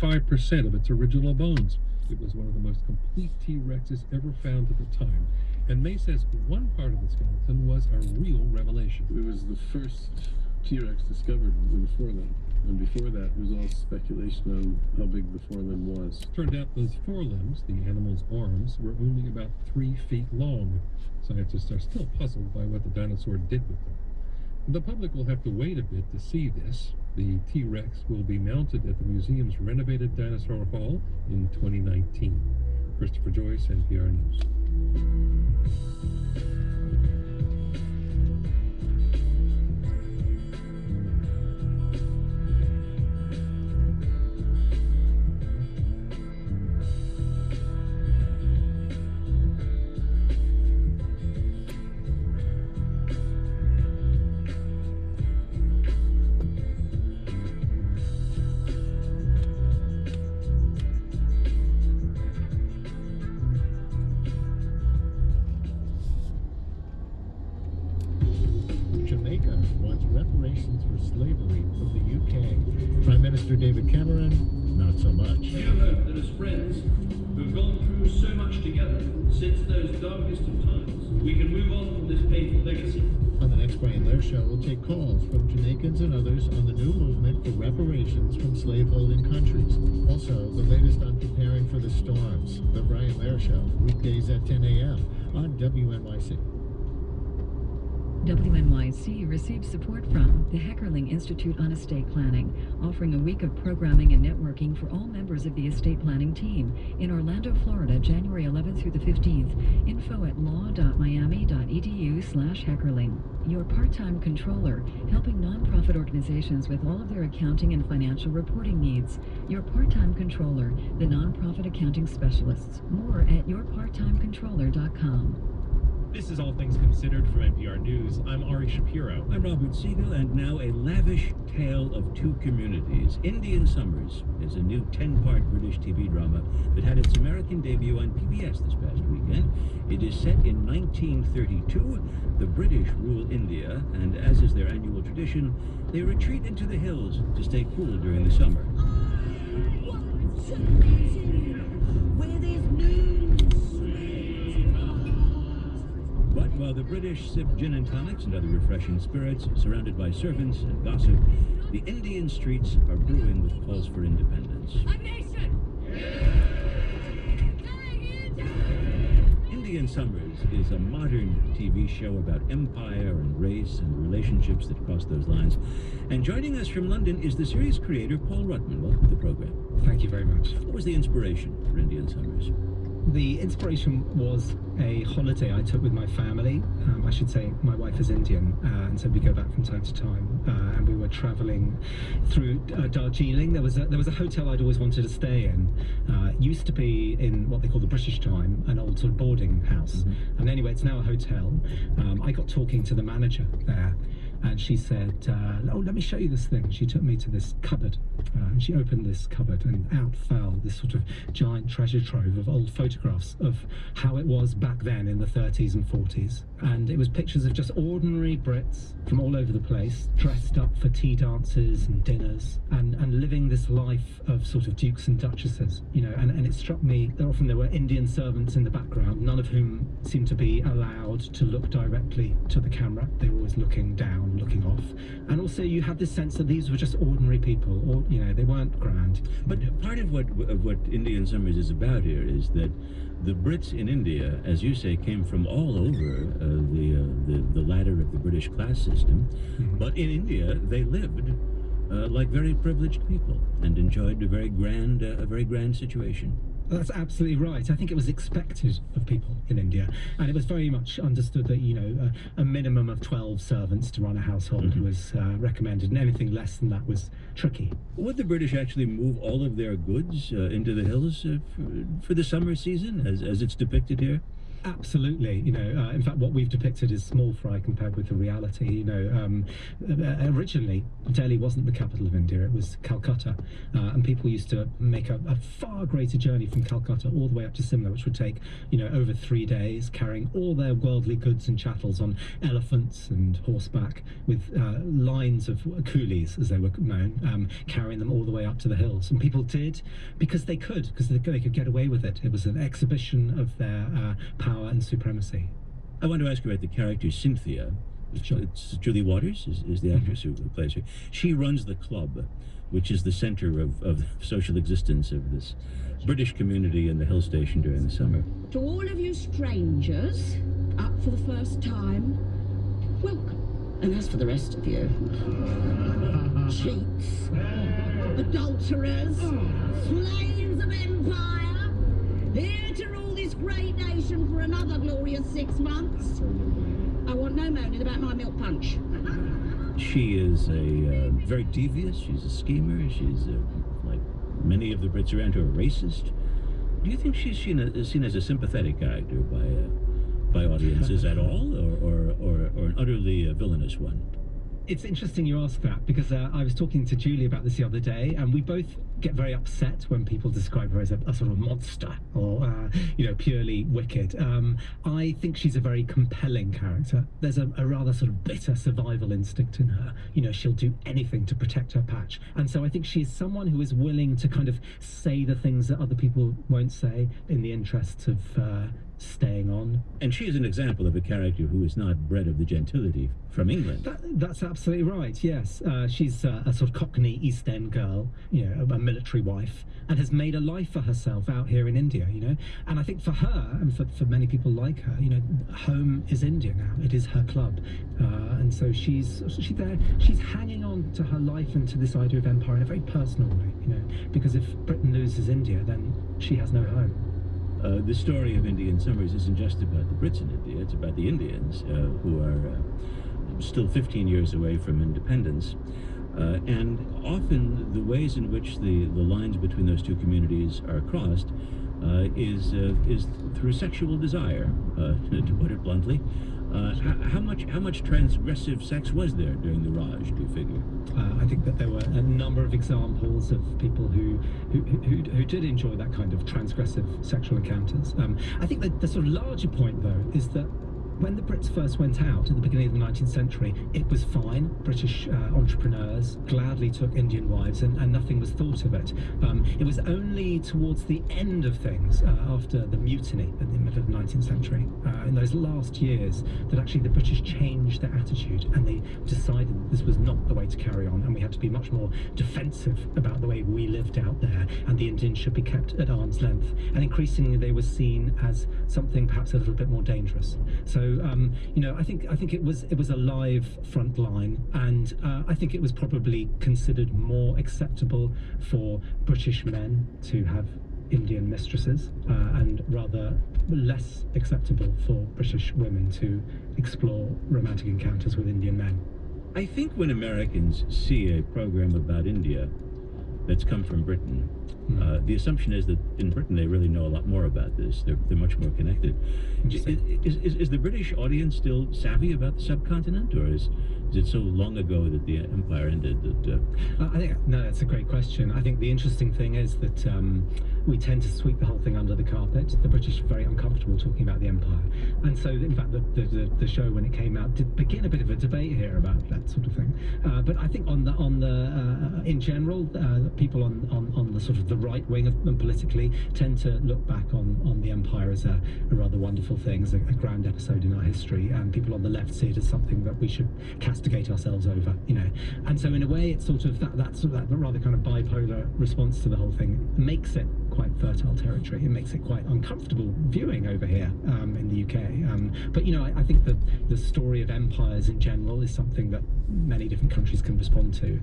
95% of its original bones. It was one of the most complete T-Rexes ever found at the time. And May says one part of the skeleton was a real revelation. It was the first T-Rex discovered with a forelimb. And before that, it was all speculation on how big the forelimb was. Turned out those forelimbs, the animal's arms, were only about 3 feet long. Scientists are still puzzled by what the dinosaur did with them. The public will have to wait a bit to see this. The T-Rex will be mounted at the museum's renovated Dinosaur Hall in 2019. Christopher Joyce, NPR News. Jamaica wants reparations for slavery from the UK. Prime Minister David Cameron, not so much. We hope that as friends who've gone through so much together since those darkest of times, we can move on from this painful legacy. On the next Brian Lair Show, we'll take calls from Jamaicans and others on the new movement for reparations from slaveholding countries. Also, the latest on preparing for the storms. The Brian Lair Show, weekdays at 10 a.m. on WNYC. WNYC receives support from the Heckerling Institute on Estate Planning, offering a week of programming and networking for all members of the estate planning team in Orlando, Florida, January 11th through the 15th. Info at law.miami.edu/Heckerling. Your part-time controller, helping nonprofit organizations with all of their accounting and financial reporting needs. Your part-time controller, the nonprofit accounting specialists. More at yourparttimecontroller.com. This is All Things Considered from NPR News. I'm Ari Shapiro. I'm Robert Siegel, and now a lavish tale of two communities. Indian Summers is a new 10-part British TV drama that had its American debut on PBS this past weekend. It is set in 1932. The British rule India, and as is their annual tradition, they retreat into the hills to stay cool during the summer. Where there's no But while the British sip gin and tonics and other refreshing spirits, surrounded by servants and gossip, the Indian streets are brewing with calls for independence. A nation! Indian Summers is a modern TV show about empire and race and relationships that cross those lines. And joining us from London is the series creator, Paul Ruttman. Welcome to the program. Thank you very much. What was the inspiration for Indian Summers? The inspiration was a holiday I took with my family. I should say my wife is Indian, and so we go back from time to time. And we were traveling through Darjeeling. There was a hotel I'd always wanted to stay in. It used to be in what they call the British time, an old sort of boarding house. Mm-hmm. And anyway, it's now a hotel. I got talking to the manager there, and she said, oh, let me show you this thing. She took me to this cupboard, and she opened this cupboard, and out fell this sort of giant treasure trove of old photographs of how it was back then in the 30s and 40s. And it was pictures of just ordinary Brits from all over the place, dressed up for tea dances and dinners, and living this life of sort of dukes and duchesses, you know. And it struck me that often there were Indian servants in the background, none of whom seemed to be allowed to look directly to the camera. They were always looking down, looking off. And also you had this sense that these were just ordinary people, or, you know, they weren't grand. But part of what Indian Summers is about here is that the Brits in India, as you say, came from all over the ladder of the British class system. Mm-hmm. But in India, they lived like very privileged people and enjoyed a very grand situation. That's absolutely right. I think it was expected of people in India, and it was very much understood that, you know, a minimum of 12 servants to run a household mm-hmm. was recommended, and anything less than that was tricky. Would the British actually move all of their goods into the hills for the summer season, as it's depicted here? Absolutely, in fact, what we've depicted is small fry compared with the reality. Originally, Delhi wasn't the capital of India; it was Calcutta, and people used to make a far greater journey from Calcutta all the way up to Simla, which would take, over 3 days, carrying all their worldly goods and chattels on elephants and horseback, with lines of coolies, as they were known, carrying them all the way up to the hills. And people did because they could get away with it. It was an exhibition of their power and supremacy. I want to ask you about the character Cynthia. Sure. It's Julie Waters is the actress who plays her. She runs the club, which is the center of social existence of this British community in the hill station during the summer. To all of you strangers, up for the first time, welcome. And as for the rest of you, cheats, adulterers, slaves of empire, here to rule this great nation for another glorious 6 months. I want no moaning about my milk punch. She is a very devious. She's a schemer. She's like many of the Brits around her, a racist. Do you think she's seen as a sympathetic character by audiences at all, or an utterly villainous one? It's interesting you ask that, because I was talking to Julie about this the other day, and we both get very upset when people describe her as a sort of monster or purely wicked. I think she's a very compelling character. There's a rather sort of bitter survival instinct in her. She'll do anything to protect her patch, and so I think she is someone who is willing to kind of say the things that other people won't say in the interests of staying on. And she is an example of a character who is not bred of the gentility from England. That's absolutely right, yes. She's a sort of Cockney East End girl, a military wife, and has made a life for herself out here in India, And I think for her, and for many people like her, home is India now. It is her club. And so she's there. She's hanging on to her life and to this idea of empire in a very personal way, because if Britain loses India, then she has no home. The story of Indian Summers isn't just about the Brits in India, it's about the Indians who are still 15 years away from independence. And often the ways in which the lines between those two communities are crossed is through sexual desire, to put it bluntly. How much transgressive sex was there during the Raj, do you figure? I think that there were a number of examples of people who did enjoy that kind of transgressive sexual encounters. I think that the sort of larger point, though, is that when the Brits first went out at the beginning of the 19th century, it was fine. British entrepreneurs gladly took Indian wives, and nothing was thought of it. It was only towards the end of things, after the mutiny in the middle of the 19th century, in those last years, that actually the British changed their attitude, and they decided that this was not the way to carry on, and we had to be much more defensive about the way we lived out there, and the Indians should be kept at arm's length. And increasingly they were seen as something perhaps a little bit more dangerous. So I think it was a live front line, and I think it was probably considered more acceptable for British men to have Indian mistresses, and rather less acceptable for British women to explore romantic encounters with Indian men. I think when Americans see a program about India that's come from Britain, the assumption is that in Britain they really know a lot more about this. They're much more connected. Is the British audience still savvy about the subcontinent, or is it so long ago that the empire ended that? I think that's a great question. I think the interesting thing is that we tend to sweep the whole thing under the carpet. The British are very uncomfortable talking about the empire, and so in fact the show, when it came out, did begin a bit of a debate here about that sort of thing. But I think on the in general, people on the sort of the right wing of politically tend to look back on the empire as a rather wonderful thing, as a grand episode in our history, and people on the left see it as something that we should castigate ourselves over, And so in a way, it's sort of that rather kind of bipolar response to the whole thing makes it quite fertile territory. It makes it quite uncomfortable viewing over here in the UK. But I think the story of empires in general is something that many different countries can respond to.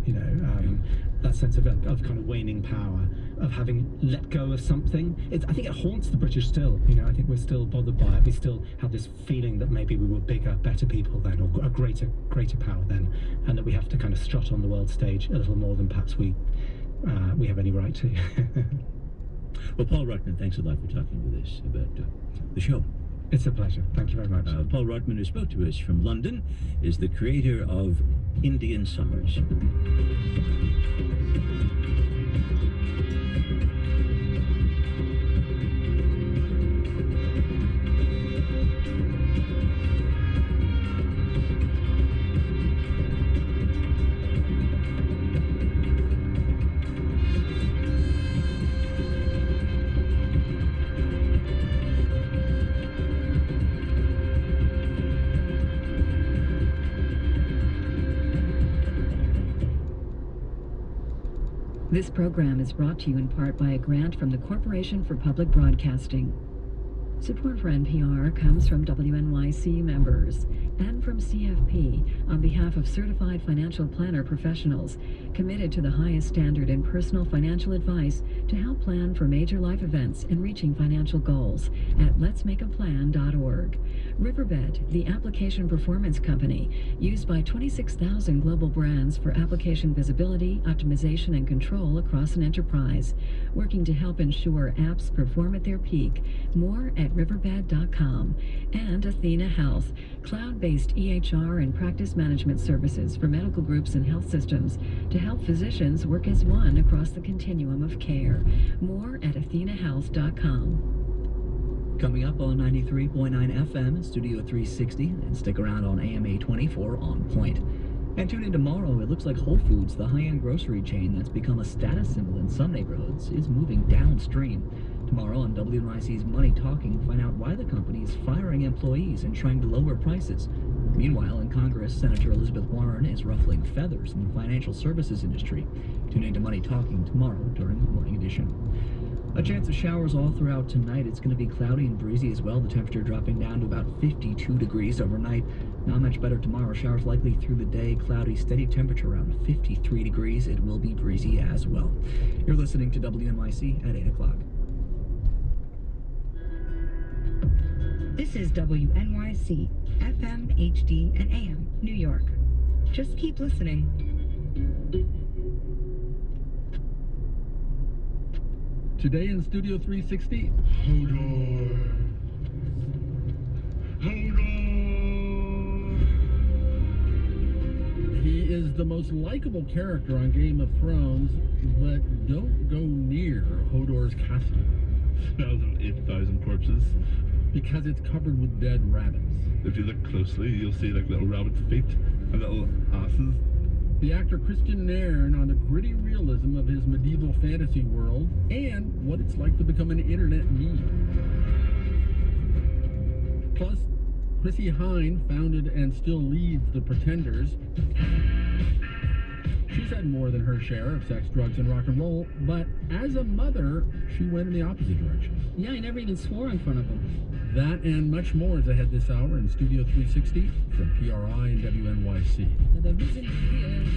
That sense of kind of waning power, of having let go of something. I think it haunts the British still. I think we're still bothered by it. We still have this feeling that maybe we were bigger, better people then, or a greater power then, and that we have to kind of strut on the world stage a little more than perhaps we have any right to. Well, Paul Ruckman, thanks a lot for talking with us about the show. It's a pleasure. Thank you very much. Paul Rotman, who spoke to us from London, is the creator of Indian Summers. This program is brought to you in part by a grant from the Corporation for Public Broadcasting. Support for NPR comes from WNYC members and from CFP on behalf of certified financial planner professionals committed to the highest standard in personal financial advice to help plan for major life events and reaching financial goals at letsmakeaplan.org. Riverbed, the application performance company, used by 26,000 global brands for application visibility, optimization, and control across an enterprise, working to help ensure apps perform at their peak. More at riverbed.com. And Athena Health, cloud-based EHR and practice management services for medical groups and health systems to help physicians work as one across the continuum of care. More at athenahealth.com. Coming up on 93.9 FM in Studio 360, and stick around on AMA 24 on Point. And tune in tomorrow. It looks like Whole Foods, the high-end grocery chain that's become a status symbol in some neighborhoods, is moving downstream. Tomorrow on WNYC's Money Talking, find out why the company is firing employees and trying to lower prices. Meanwhile, in Congress, Senator Elizabeth Warren is ruffling feathers in the financial services industry. Tune in to Money Talking tomorrow during the morning edition. A chance of showers all throughout tonight. It's going to be cloudy and breezy as well. The temperature dropping down to about 52 degrees overnight. Not much better tomorrow. Showers likely through the day. Cloudy, steady temperature around 53 degrees. It will be breezy as well. You're listening to WNYC at 8 o'clock. This is WNYC, FM, HD, and AM, New York. Just keep listening. Today in Studio 360, Hodor. he is the most likable character on Game of Thrones, but don't go near Hodor's castle. Smells of 8,000 corpses. Because it's covered with dead rabbits. If you look closely, you'll see like little rabbit feet and little asses. The actor Christian Nairn on the gritty realism of his medieval fantasy world and what it's like to become an internet meme. Plus, Chrissy Hine founded and still leads The Pretenders. She's had more than her share of sex, drugs, and rock and roll, but as a mother, she went in the opposite direction. Yeah, I never even swore in front of him. That and much more is ahead this hour in Studio 360 from PRI and WNYC. Now the reason here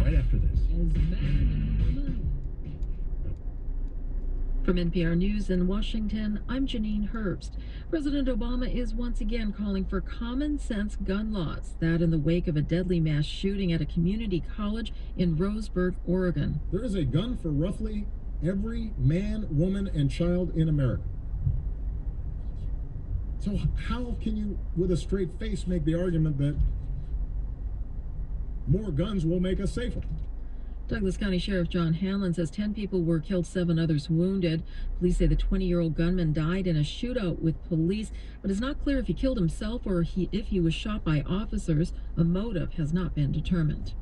Right after this. is man and woman. From NPR News in Washington, I'm Janine Herbst. President Obama is once again calling for common sense gun laws, that in the wake of a deadly mass shooting at a community college in Roseburg, Oregon. There is a gun for roughly every man, woman, and child in America. So how can you, with a straight face, make the argument that more guns will make us safer? Douglas County Sheriff John Hanlon says 10 people were killed, 7 others wounded. Police say the 20-year-old gunman died in a shootout with police, but it's not clear if he killed himself or if he was shot by officers. A motive has not been determined.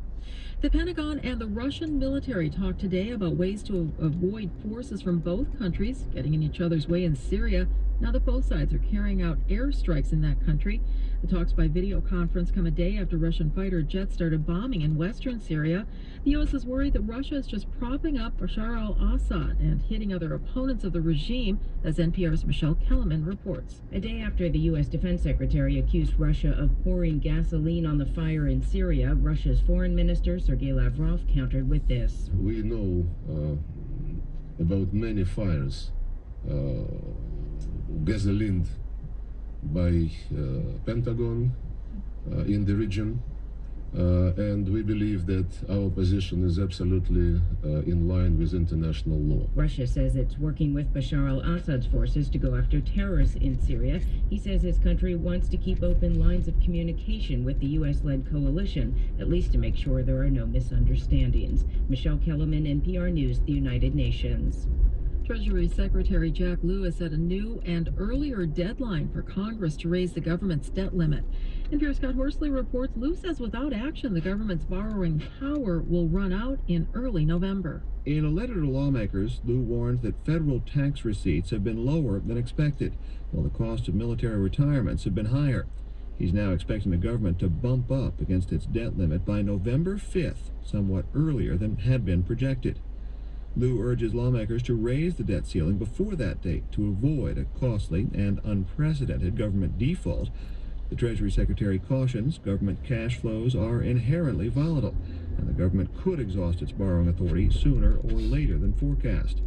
The Pentagon and the Russian military talked today about ways to avoid forces from both countries getting in each other's way in Syria, now that both sides are carrying out airstrikes in that country. The talks by video conference come a day after Russian fighter jets started bombing in western Syria. The U.S. is worried that Russia is just propping up Bashar al-Assad and hitting other opponents of the regime, as NPR's Michelle Kellerman reports. A day after the U.S. Defense Secretary accused Russia of pouring gasoline on the fire in Syria, Russia's foreign minister Sergei Lavrov countered with this. We know about many fires gasolined by Pentagon in the region, And we believe that our position is absolutely in line with international law. Russia says it's working with Bashar al-Assad's forces to go after terrorists in Syria. He says his country wants to keep open lines of communication with the U.S.-led coalition, at least to make sure there are no misunderstandings. Michelle Kellerman, NPR News, the United Nations. Treasury Secretary Jack Lew set a new and earlier deadline for Congress to raise the government's debt limit. NPR's Scott Horsley reports Lew says without action, the government's borrowing power will run out in early November. In a letter to lawmakers, Lew warns that federal tax receipts have been lower than expected, while the cost of military retirements have been higher. He's now expecting the government to bump up against its debt limit by November 5th, somewhat earlier than had been projected. Lew urges lawmakers to raise the debt ceiling before that date to avoid a costly and unprecedented government default. The Treasury Secretary cautions government cash flows are inherently volatile, and the government could exhaust its borrowing authority sooner or later than forecast.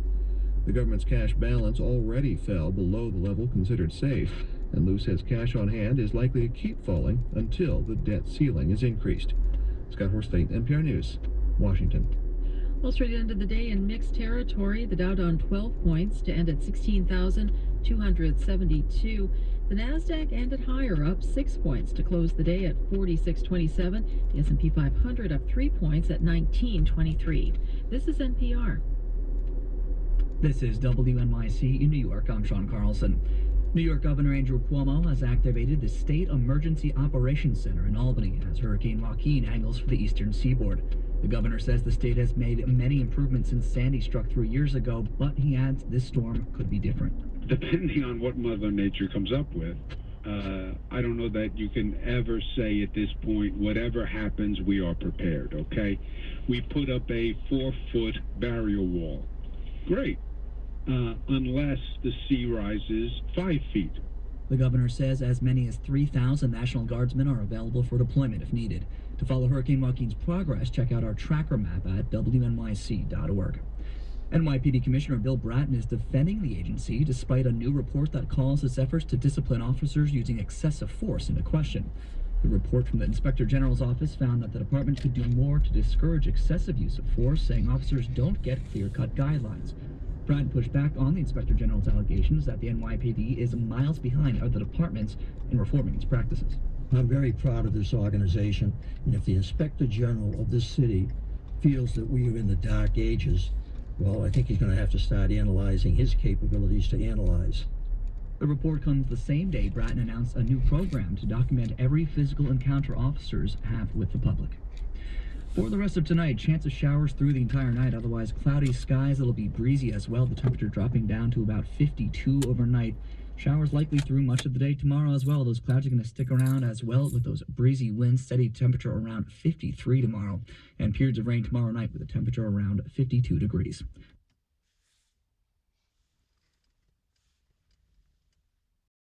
The government's cash balance already fell below the level considered safe, and Lew says cash on hand is likely to keep falling until the debt ceiling is increased. Scott Horsley, NPR News, Washington. Wall Street ended the day in mixed territory. The Dow down 12 points to end at 16,272. The Nasdaq ended higher, up 6 points to close the day at 4627. The S&P 500 up 3 points at 1923. This is NPR. This is WNYC in New York. I'm Sean Carlson. New York Governor Andrew Cuomo has activated the State Emergency Operations Center in Albany as Hurricane Joaquin angles for the eastern seaboard. The governor says the state has made many improvements since Sandy struck 3 years ago, but he adds this storm could be different. Depending on what Mother Nature comes up with, I don't know that you can ever say at this point, whatever happens, we are prepared, okay? We put up a 4-foot barrier wall. Great. Unless the sea rises 5 feet. The governor says as many as 3,000 National Guardsmen are available for deployment if needed. To follow Hurricane Joaquin's progress, check out our tracker map at WNYC.org. NYPD Commissioner Bill Bratton is defending the agency despite a new report that calls its efforts to discipline officers using excessive force into question. The report from the Inspector General's office found that the department could do more to discourage excessive use of force, saying officers don't get clear-cut guidelines. Bratton pushed back on the Inspector General's allegations that the NYPD is miles behind other departments in reforming its practices. I'm very proud of this organization, and if the Inspector General of this city feels that we are in the dark ages, well, I think he's going to have to start analyzing his capabilities to analyze. The report comes the same day Bratton announced a new program to document every physical encounter officers have with the public. For the rest of tonight, chance of showers through the entire night, otherwise cloudy skies. It'll be breezy as well, the temperature dropping down to about 52 overnight. Showers likely through much of the day tomorrow as well. Those clouds are going to stick around as well with those breezy winds, steady temperature around 53 tomorrow, and periods of rain tomorrow night with a temperature around 52 degrees.